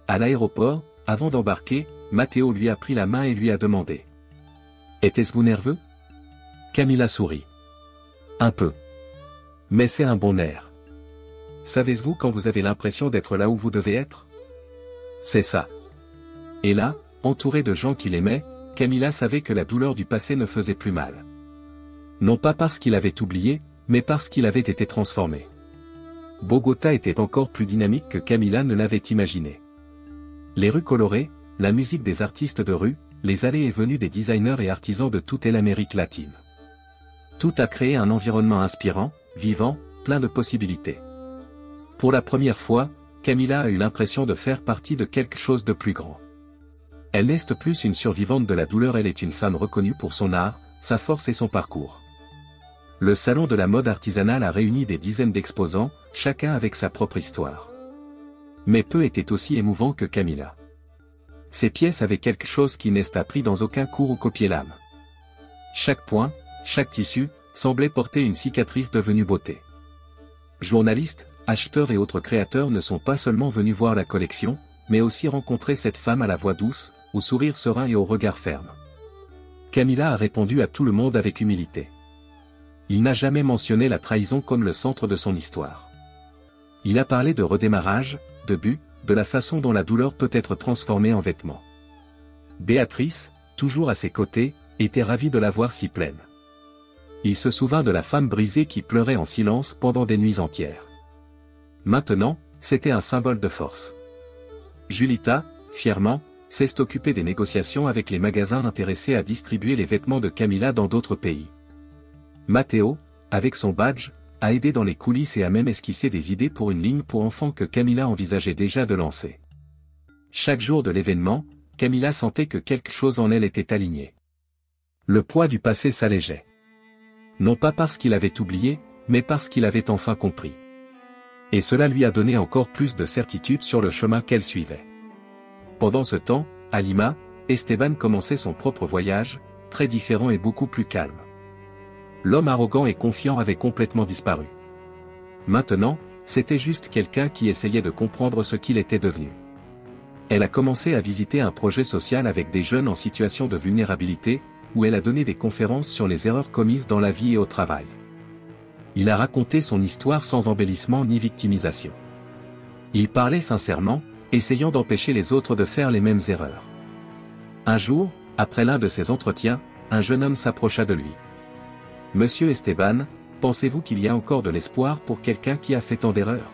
À l'aéroport, avant d'embarquer, Matteo lui a pris la main et lui a demandé: était-ce-vous nerveux? Camilla sourit. Un peu. Mais c'est un bon air. Savez-vous quand vous avez l'impression d'être là où vous devez être? C'est ça. Et là, entourée de gens qui l'aimaient, Camilla savait que la douleur du passé ne faisait plus mal. Non pas parce qu'il avait oublié, mais parce qu'il avait été transformé. Bogota était encore plus dynamique que Camilla ne l'avait imaginé. Les rues colorées, la musique des artistes de rue, les allées et venues des designers et artisans de toute l'Amérique latine. Tout a créé un environnement inspirant, vivant, plein de possibilités. Pour la première fois, Camilla a eu l'impression de faire partie de quelque chose de plus grand. Elle n'est plus une survivante de la douleur, elle est une femme reconnue pour son art, sa force et son parcours. Le salon de la mode artisanale a réuni des dizaines d'exposants, chacun avec sa propre histoire. Mais peu étaient aussi émouvants que Camilla. Ces pièces avaient quelque chose qui n'est appris dans aucun cours ou copier l'âme. Chaque point, chaque tissu, semblait porter une cicatrice devenue beauté. Journalistes, acheteurs et autres créateurs ne sont pas seulement venus voir la collection, mais aussi rencontrer cette femme à la voix douce, au sourire serein et au regard ferme. Camilla a répondu à tout le monde avec humilité. Il n'a jamais mentionné la trahison comme le centre de son histoire. Il a parlé de redémarrage, de but, de la façon dont la douleur peut être transformée en vêtements. Béatrice, toujours à ses côtés, était ravie de la voir si pleine. Il se souvint de la femme brisée qui pleurait en silence pendant des nuits entières. Maintenant, c'était un symbole de force. Julita, fièrement, s'est occupée des négociations avec les magasins intéressés à distribuer les vêtements de Camilla dans d'autres pays. Matteo, avec son badge, a aidé dans les coulisses et a même esquissé des idées pour une ligne pour enfants que Camilla envisageait déjà de lancer. Chaque jour de l'événement, Camilla sentait que quelque chose en elle était aligné. Le poids du passé s'allégeait. Non pas parce qu'il avait oublié, mais parce qu'il avait enfin compris. Et cela lui a donné encore plus de certitude sur le chemin qu'elle suivait. Pendant ce temps, à Lima, Esteban commençait son propre voyage, très différent et beaucoup plus calme. L'homme arrogant et confiant avait complètement disparu. Maintenant, c'était juste quelqu'un qui essayait de comprendre ce qu'il était devenu. Elle a commencé à visiter un projet social avec des jeunes en situation de vulnérabilité, où elle a donné des conférences sur les erreurs commises dans la vie et au travail. Il a raconté son histoire sans embellissement ni victimisation. Il parlait sincèrement, essayant d'empêcher les autres de faire les mêmes erreurs. Un jour, après l'un de ces entretiens, un jeune homme s'approcha de lui. « Monsieur Esteban, pensez-vous qu'il y a encore de l'espoir pour quelqu'un qui a fait tant d'erreurs ?»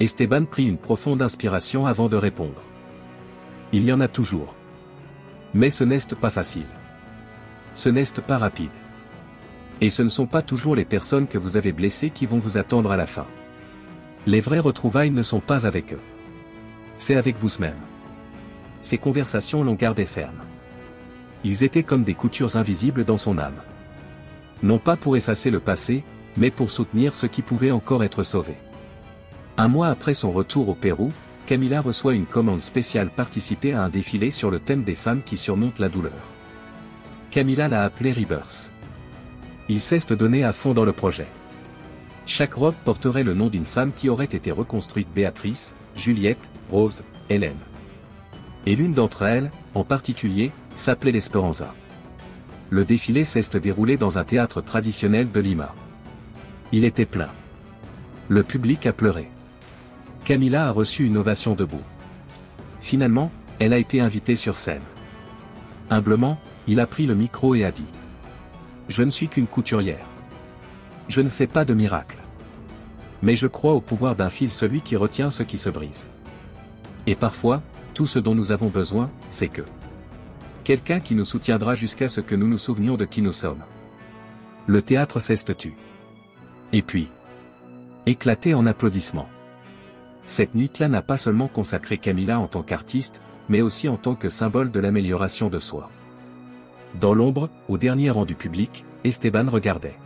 Esteban prit une profonde inspiration avant de répondre. « Il y en a toujours. Mais ce n'est pas facile. Ce n'est pas rapide. Et ce ne sont pas toujours les personnes que vous avez blessées qui vont vous attendre à la fin. Les vraies retrouvailles ne sont pas avec eux. C'est avec vous-même. » Ces conversations l'ont gardé ferme. Ils étaient comme des coutures invisibles dans son âme. Non pas pour effacer le passé, mais pour soutenir ce qui pouvait encore être sauvé. Un mois après son retour au Pérou, Camilla reçoit une commande spéciale participer à un défilé sur le thème des femmes qui surmontent la douleur. Camilla l'a appelé Rebirth. Il s'est donné à fond dans le projet. Chaque robe porterait le nom d'une femme qui aurait été reconstruite: Béatrice, Juliette, Rose, Hélène. Et l'une d'entre elles, en particulier, s'appelait l'Esperanza. Le défilé s'est déroulé dans un théâtre traditionnel de Lima. Il était plein. Le public a pleuré. Camilla a reçu une ovation debout. Finalement, elle a été invitée sur scène. Humblement, il a pris le micro et a dit: « Je ne suis qu'une couturière. Je ne fais pas de miracle. Mais je crois au pouvoir d'un fil, celui qui retient ce qui se brise. Et parfois, tout ce dont nous avons besoin, c'est que quelqu'un qui nous soutiendra jusqu'à ce que nous nous souvenions de qui nous sommes. » Le théâtre s'est tu. Et puis, éclaté en applaudissements. Cette nuit-là n'a pas seulement consacré Camilla en tant qu'artiste, mais aussi en tant que symbole de l'amélioration de soi. Dans l'ombre, au dernier rang du public, Esteban regardait.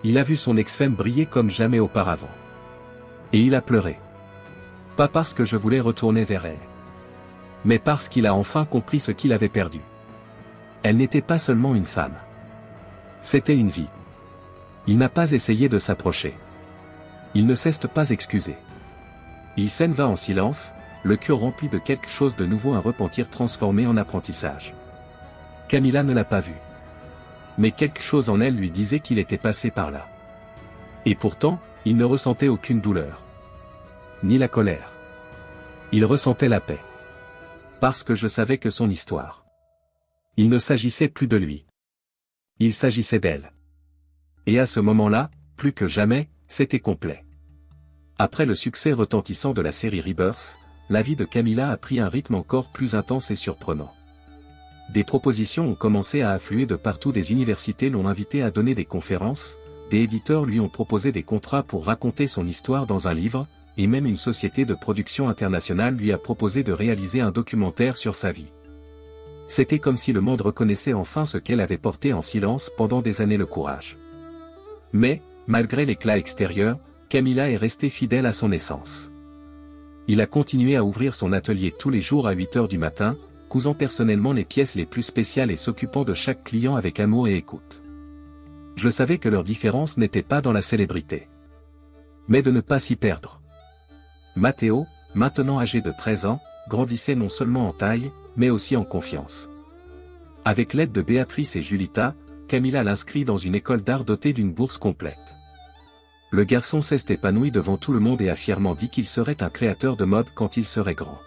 Il a vu son ex-femme briller comme jamais auparavant. Et il a pleuré. Pas parce que je voulais retourner vers elle, mais parce qu'il a enfin compris ce qu'il avait perdu. Elle n'était pas seulement une femme. C'était une vie. Il n'a pas essayé de s'approcher. Il ne s'est pas excusé. Il s'en va en silence, le cœur rempli de quelque chose de nouveau, un repentir transformé en apprentissage. Camilla ne l'a pas vu. Mais quelque chose en elle lui disait qu'il était passé par là. Et pourtant, il ne ressentait aucune douleur. Ni la colère. Il ressentait la paix. Parce que je savais que son histoire. Il ne s'agissait plus de lui. Il s'agissait d'elle. Et à ce moment-là, plus que jamais, c'était complet. Après le succès retentissant de la série Rebirth, la vie de Camilla a pris un rythme encore plus intense et surprenant. Des propositions ont commencé à affluer de partout, des universités l'ont invité à donner des conférences, des éditeurs lui ont proposé des contrats pour raconter son histoire dans un livre, et même une société de production internationale lui a proposé de réaliser un documentaire sur sa vie. C'était comme si le monde reconnaissait enfin ce qu'elle avait porté en silence pendant des années, le courage. Mais, malgré l'éclat extérieur, Camilla est restée fidèle à son essence. Il a continué à ouvrir son atelier tous les jours à 8 heures du matin, cousant personnellement les pièces les plus spéciales et s'occupant de chaque client avec amour et écoute. Je savais que leur différence n'était pas dans la célébrité, mais de ne pas s'y perdre. Matteo, maintenant âgé de 13 ans, grandissait non seulement en taille, mais aussi en confiance. Avec l'aide de Béatrice et Julita, Camilla l'inscrit dans une école d'art dotée d'une bourse complète. Le garçon s'est épanoui devant tout le monde et a fièrement dit qu'il serait un créateur de mode quand il serait grand.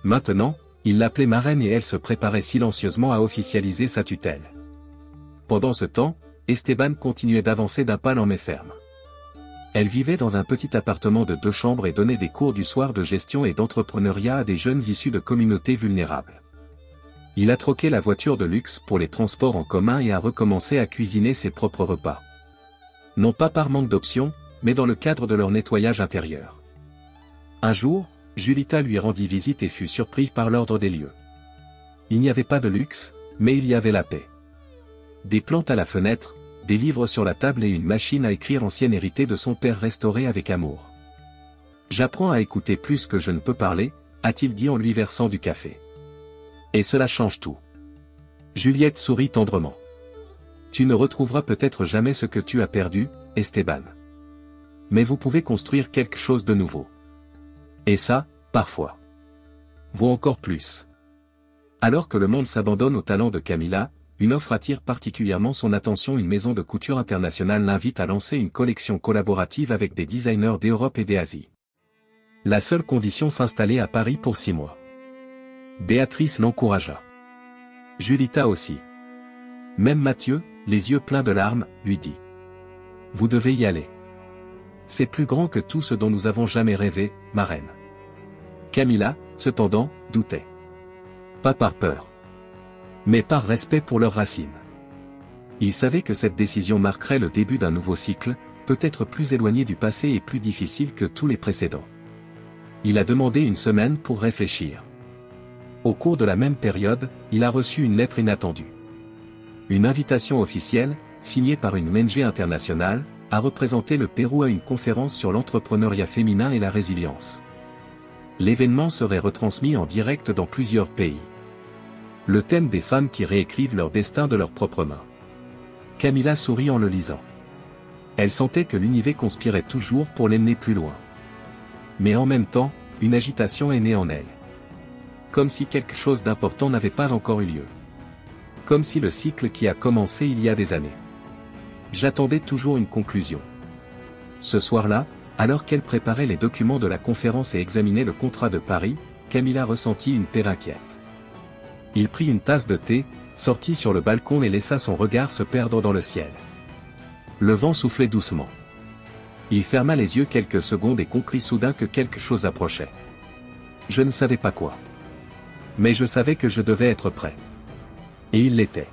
Maintenant, il l'appelait marraine et elle se préparait silencieusement à officialiser sa tutelle. Pendant ce temps, Esteban continuait d'avancer d'un pas lent mais ferme. Elle vivait dans un petit appartement de 2 chambres et donnait des cours du soir de gestion et d'entrepreneuriat à des jeunes issus de communautés vulnérables. Il a troqué la voiture de luxe pour les transports en commun et a recommencé à cuisiner ses propres repas. Non pas par manque d'options, mais dans le cadre de leur nettoyage intérieur. Un jour, Julita lui rendit visite et fut surprise par l'ordre des lieux. Il n'y avait pas de luxe, mais il y avait la paix. Des plantes à la fenêtre, des livres sur la table et une machine à écrire ancienne héritée de son père restaurée avec amour. « J'apprends à écouter plus que je ne peux parler », a-t-il dit en lui versant du café. Et cela change tout. Juliette sourit tendrement. Tu ne retrouveras peut-être jamais ce que tu as perdu, Esteban. Mais vous pouvez construire quelque chose de nouveau. Et ça, parfois, vaut encore plus. Alors que le monde s'abandonne au talent de Camila, une offre attire particulièrement son attention. Une maison de couture internationale l'invite à lancer une collection collaborative avec des designers d'Europe et d'Asie. La seule condition s'installer à Paris pour 6 mois. Béatrice l'encouragea. Julita aussi. Même Mathieu, les yeux pleins de larmes, lui dit. Vous devez y aller. C'est plus grand que tout ce dont nous avons jamais rêvé, ma reine. Camila, cependant, doutait. Pas par peur, mais par respect pour leurs racines. Il savait que cette décision marquerait le début d'un nouveau cycle, peut-être plus éloigné du passé et plus difficile que tous les précédents. Il a demandé une semaine pour réfléchir. Au cours de la même période, il a reçu une lettre inattendue. Une invitation officielle, signée par une ONG internationale, a représenté le Pérou à une conférence sur l'entrepreneuriat féminin et la résilience. L'événement serait retransmis en direct dans plusieurs pays. Le thème des femmes qui réécrivent leur destin de leurs propres mains. Camila sourit en le lisant. Elle sentait que l'univers conspirait toujours pour l'emmener plus loin. Mais en même temps, une agitation est née en elle. Comme si quelque chose d'important n'avait pas encore eu lieu. Comme si le cycle qui a commencé il y a des années. J'attendais toujours une conclusion. Ce soir-là, alors qu'elle préparait les documents de la conférence et examinait le contrat de Paris, Camila ressentit une paix inquiète. Il prit une tasse de thé, sortit sur le balcon et laissa son regard se perdre dans le ciel. Le vent soufflait doucement. Il ferma les yeux quelques secondes et comprit soudain que quelque chose approchait. Je ne savais pas quoi. Mais je savais que je devais être prêt. Et il l'était.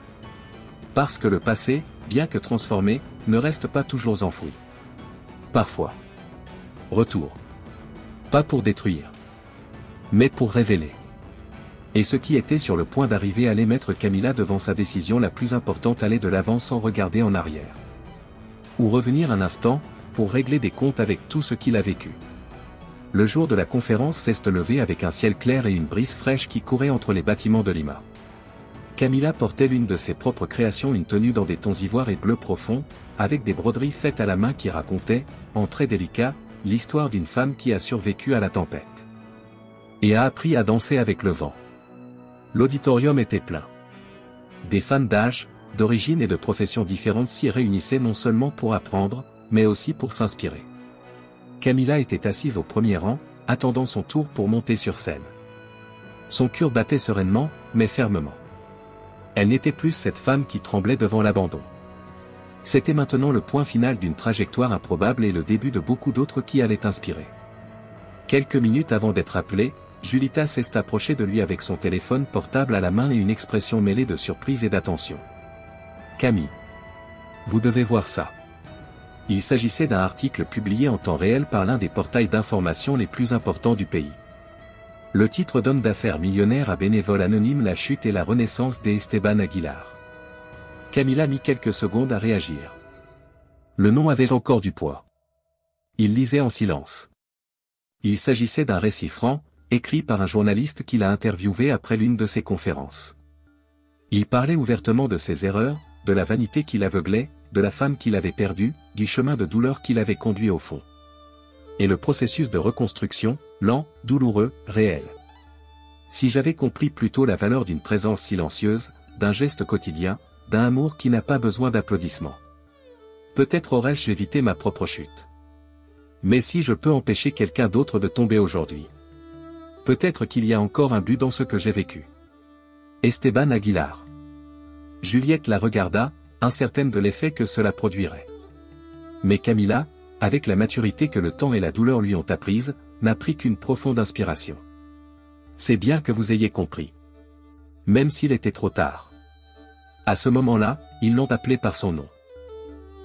Parce que le passé, bien que transformé, ne reste pas toujours enfoui. Parfois. Retour. Pas pour détruire. Mais pour révéler. Et ce qui était sur le point d'arriver allait mettre Camila devant sa décision la plus importante, aller de l'avant sans regarder en arrière. Ou revenir un instant, pour régler des comptes avec tout ce qu'il a vécu. Le jour de la conférence s'est levé avec un ciel clair et une brise fraîche qui courait entre les bâtiments de Lima. Camila portait l'une de ses propres créations, une tenue dans des tons ivoire et bleu profond, avec des broderies faites à la main qui racontaient, en traits délicats, l'histoire d'une femme qui a survécu à la tempête. Et a appris à danser avec le vent. L'auditorium était plein. Des fans d'âge, d'origine et de professions différentes s'y réunissaient non seulement pour apprendre, mais aussi pour s'inspirer. Camila était assise au premier rang, attendant son tour pour monter sur scène. Son cœur battait sereinement, mais fermement. Elle n'était plus cette femme qui tremblait devant l'abandon. C'était maintenant le point final d'une trajectoire improbable et le début de beaucoup d'autres qui allaient inspirer. Quelques minutes avant d'être appelée, Julita s'est approchée de lui avec son téléphone portable à la main et une expression mêlée de surprise et d'attention. « Camille. Vous devez voir ça. » Il s'agissait d'un article publié en temps réel par l'un des portails d'information les plus importants du pays. Le titre d'homme d'affaires millionnaire à bénévole anonyme, la chute et la renaissance d'Esteban Aguilar. Camila mit quelques secondes à réagir. Le nom avait encore du poids. Il lisait en silence. Il s'agissait d'un récit franc, écrit par un journaliste qui l'a interviewé après l'une de ses conférences. Il parlait ouvertement de ses erreurs, de la vanité qui l'aveuglait, de la femme qu'il avait perdue, du chemin de douleur qui l'avait conduit au fond. Et le processus de reconstruction, lent, douloureux, réel. Si j'avais compris plus tôt la valeur d'une présence silencieuse, d'un geste quotidien, d'un amour qui n'a pas besoin d'applaudissements. Peut-être aurais-je évité ma propre chute. Mais si je peux empêcher quelqu'un d'autre de tomber aujourd'hui. Peut-être qu'il y a encore un but dans ce que j'ai vécu. Esteban Aguilar. Juliette la regarda, incertaine de l'effet que cela produirait. Mais Camilla, avec la maturité que le temps et la douleur lui ont apprise, n'a pris qu'une profonde inspiration. C'est bien que vous ayez compris. Même s'il était trop tard. À ce moment-là, ils l'ont appelé par son nom.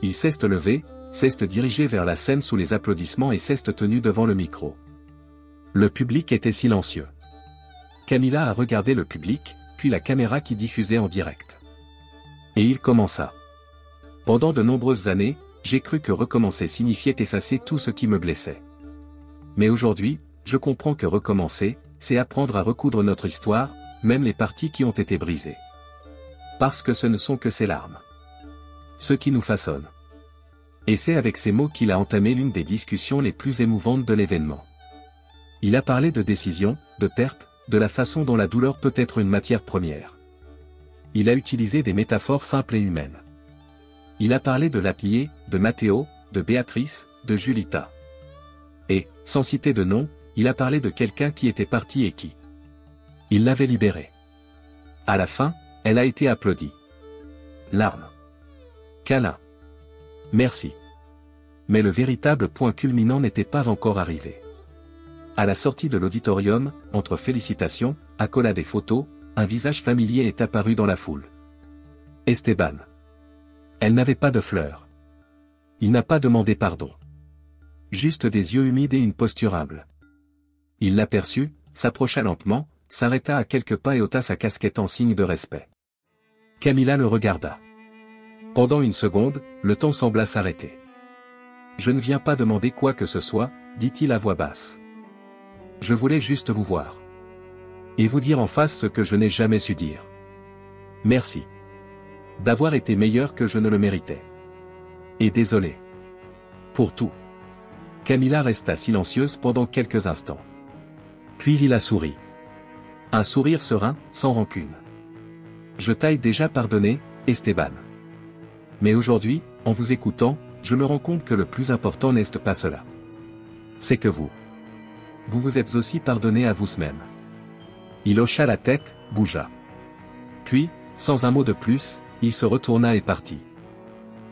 Il s'est levé, s'est dirigé vers la scène sous les applaudissements et s'est tenu devant le micro. Le public était silencieux. Camilla a regardé le public, puis la caméra qui diffusait en direct. Et il commença. Pendant de nombreuses années, j'ai cru que recommencer signifiait effacer tout ce qui me blessait. Mais aujourd'hui, je comprends que recommencer, c'est apprendre à recoudre notre histoire, même les parties qui ont été brisées. Parce que ce ne sont que ces larmes. Ce qui nous façonne. Et c'est avec ces mots qu'il a entamé l'une des discussions les plus émouvantes de l'événement. Il a parlé de décision, de perte, de la façon dont la douleur peut être une matière première. Il a utilisé des métaphores simples et humaines. Il a parlé de l'atelier, de Matteo, de Béatrice, de Julita. Et, sans citer de nom, il a parlé de quelqu'un qui était parti et qui. Il l'avait libérée. À la fin, elle a été applaudie. Larmes. Câlin. Merci. Mais le véritable point culminant n'était pas encore arrivé. À la sortie de l'auditorium, entre félicitations, accolades et photos, un visage familier est apparu dans la foule. Esteban. Elle n'avait pas de fleurs. Il n'a pas demandé pardon. Juste des yeux humides et une posture humble. Il l'aperçut, s'approcha lentement, s'arrêta à quelques pas et ôta sa casquette en signe de respect. Camilla le regarda. Pendant une seconde, le temps sembla s'arrêter. Je ne viens pas demander quoi que ce soit, dit-il à voix basse. Je voulais juste vous voir. Et vous dire en face ce que je n'ai jamais su dire. Merci. D'avoir été meilleur que je ne le méritais. Et désolé. Pour tout. Camilla resta silencieuse pendant quelques instants. Puis il a souri. Un sourire serein, sans rancune. Je t'ai déjà pardonné, Esteban. Mais aujourd'hui, en vous écoutant, je me rends compte que le plus important n'est pas cela. C'est que vous vous êtes aussi pardonné à vous-même. Il hocha la tête, bougea. Puis, sans un mot de plus, il se retourna et partit.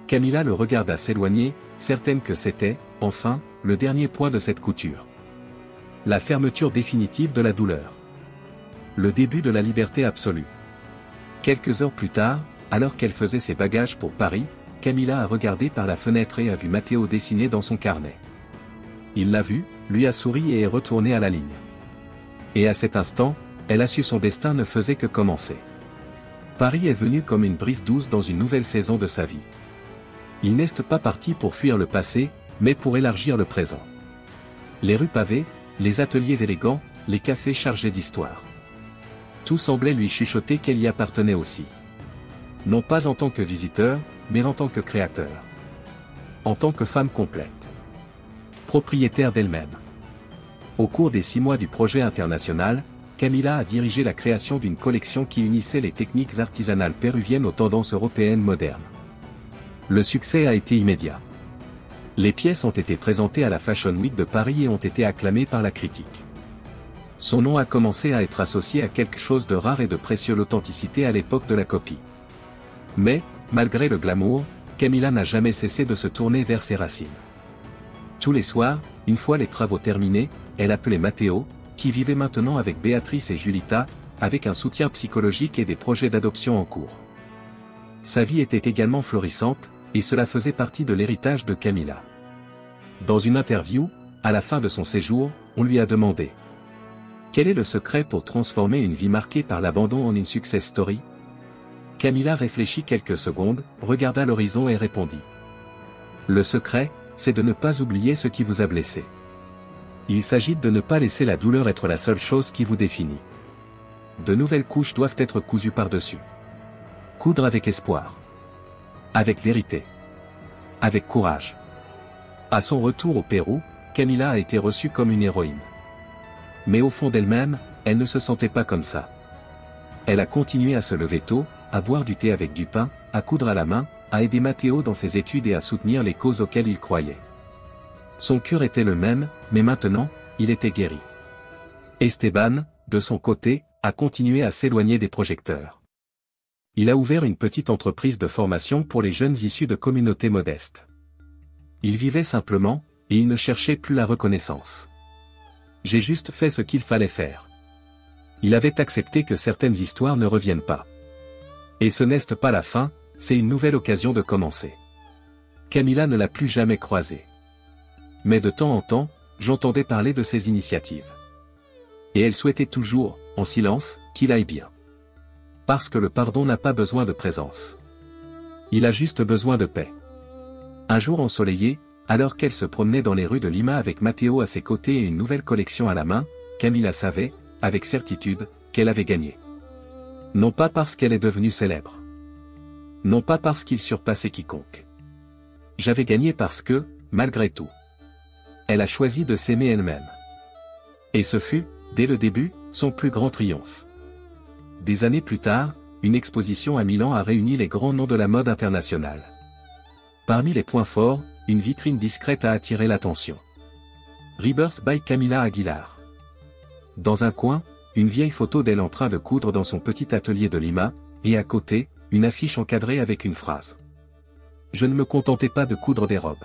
Camilla le regarda s'éloigner, certaine que c'était, enfin, le dernier point de cette couture. La fermeture définitive de la douleur. Le début de la liberté absolue. Quelques heures plus tard, alors qu'elle faisait ses bagages pour Paris, Camilla a regardé par la fenêtre et a vu Matteo dessiner dans son carnet. Il l'a vu, lui a souri et est retourné à la ligne. Et à cet instant, elle a su son destin ne faisait que commencer. Paris est venu comme une brise douce dans une nouvelle saison de sa vie. Il n'est pas parti pour fuir le passé, mais pour élargir le présent. Les rues pavées, les ateliers élégants, les cafés chargés d'histoire. Tout semblait lui chuchoter qu'elle y appartenait aussi. Non pas en tant que visiteur, mais en tant que créateur. En tant que femme complète. Propriétaire d'elle-même. Au cours des 6 mois du projet international, Camilla a dirigé la création d'une collection qui unissait les techniques artisanales péruviennes aux tendances européennes modernes. Le succès a été immédiat. Les pièces ont été présentées à la Fashion Week de Paris et ont été acclamées par la critique. Son nom a commencé à être associé à quelque chose de rare et de précieux, l'authenticité à l'époque de la copie. Mais, malgré le glamour, Camilla n'a jamais cessé de se tourner vers ses racines. Tous les soirs, une fois les travaux terminés, elle appelait Matteo, qui vivait maintenant avec Béatrice et Julita, avec un soutien psychologique et des projets d'adoption en cours. Sa vie était également florissante, et cela faisait partie de l'héritage de Camilla. Dans une interview, à la fin de son séjour, on lui a demandé: quel est le secret pour transformer une vie marquée par l'abandon en une success story? Camilla réfléchit quelques secondes, regarda l'horizon et répondit: le secret, c'est de ne pas oublier ce qui vous a blessé. Il s'agit de ne pas laisser la douleur être la seule chose qui vous définit. De nouvelles couches doivent être cousues par-dessus. Coudre avec espoir. Avec vérité. Avec courage. À son retour au Pérou, Camilla a été reçue comme une héroïne. Mais au fond d'elle-même, elle ne se sentait pas comme ça. Elle a continué à se lever tôt, à boire du thé avec du pain, à coudre à la main, à aider Matteo dans ses études et à soutenir les causes auxquelles il croyait. Son cœur était le même, mais maintenant, il était guéri. Esteban, de son côté, a continué à s'éloigner des projecteurs. Il a ouvert une petite entreprise de formation pour les jeunes issus de communautés modestes. Il vivait simplement, et il ne cherchait plus la reconnaissance. J'ai juste fait ce qu'il fallait faire. Il avait accepté que certaines histoires ne reviennent pas. Et ce n'est pas la fin, c'est une nouvelle occasion de commencer. Camilla ne l'a plus jamais croisé. Mais de temps en temps, j'entendais parler de ses initiatives. Et elle souhaitait toujours, en silence, qu'il aille bien. Parce que le pardon n'a pas besoin de présence. Il a juste besoin de paix. Un jour ensoleillé, alors qu'elle se promenait dans les rues de Lima avec Matteo à ses côtés et une nouvelle collection à la main, Camilla savait, avec certitude, qu'elle avait gagné. Non pas parce qu'elle est devenue célèbre. Non pas parce qu'il surpassait quiconque. J'avais gagné parce que, malgré tout, elle a choisi de s'aimer elle-même. Et ce fut, dès le début, son plus grand triomphe. Des années plus tard, une exposition à Milan a réuni les grands noms de la mode internationale. Parmi les points forts, une vitrine discrète a attiré l'attention. Rebirth by Camilla Aguilar. Dans un coin, une vieille photo d'elle en train de coudre dans son petit atelier de Lima, et à côté, une affiche encadrée avec une phrase. Je ne me contentais pas de coudre des robes.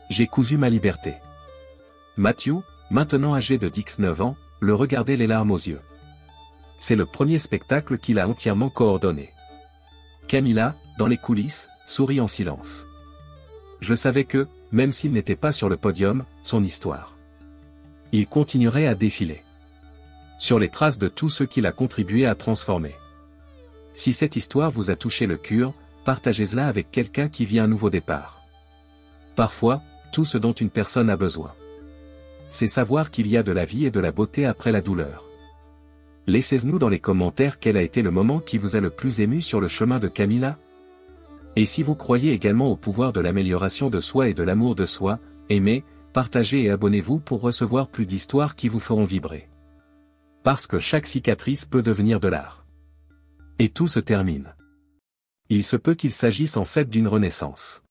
J'ai cousu ma liberté. Matthew, maintenant âgé de 19 ans, le regardait les larmes aux yeux. C'est le premier spectacle qu'il a entièrement coordonné. Camilla, dans les coulisses, sourit en silence. Je savais que, même s'il n'était pas sur le podium, son histoire. Il continuerait à défiler. Sur les traces de tout ce qu'il a contribué à transformer. Si cette histoire vous a touché le cœur, partagez-la avec quelqu'un qui vit un nouveau départ. Parfois, tout ce dont une personne a besoin, c'est savoir qu'il y a de la vie et de la beauté après la douleur. Laissez-nous dans les commentaires quel a été le moment qui vous a le plus ému sur le chemin de Camilla. Et si vous croyez également au pouvoir de l'amélioration de soi et de l'amour de soi, aimez, partagez et abonnez-vous pour recevoir plus d'histoires qui vous feront vibrer. Parce que chaque cicatrice peut devenir de l'art. Et tout se termine. Il se peut qu'il s'agisse en fait d'une renaissance.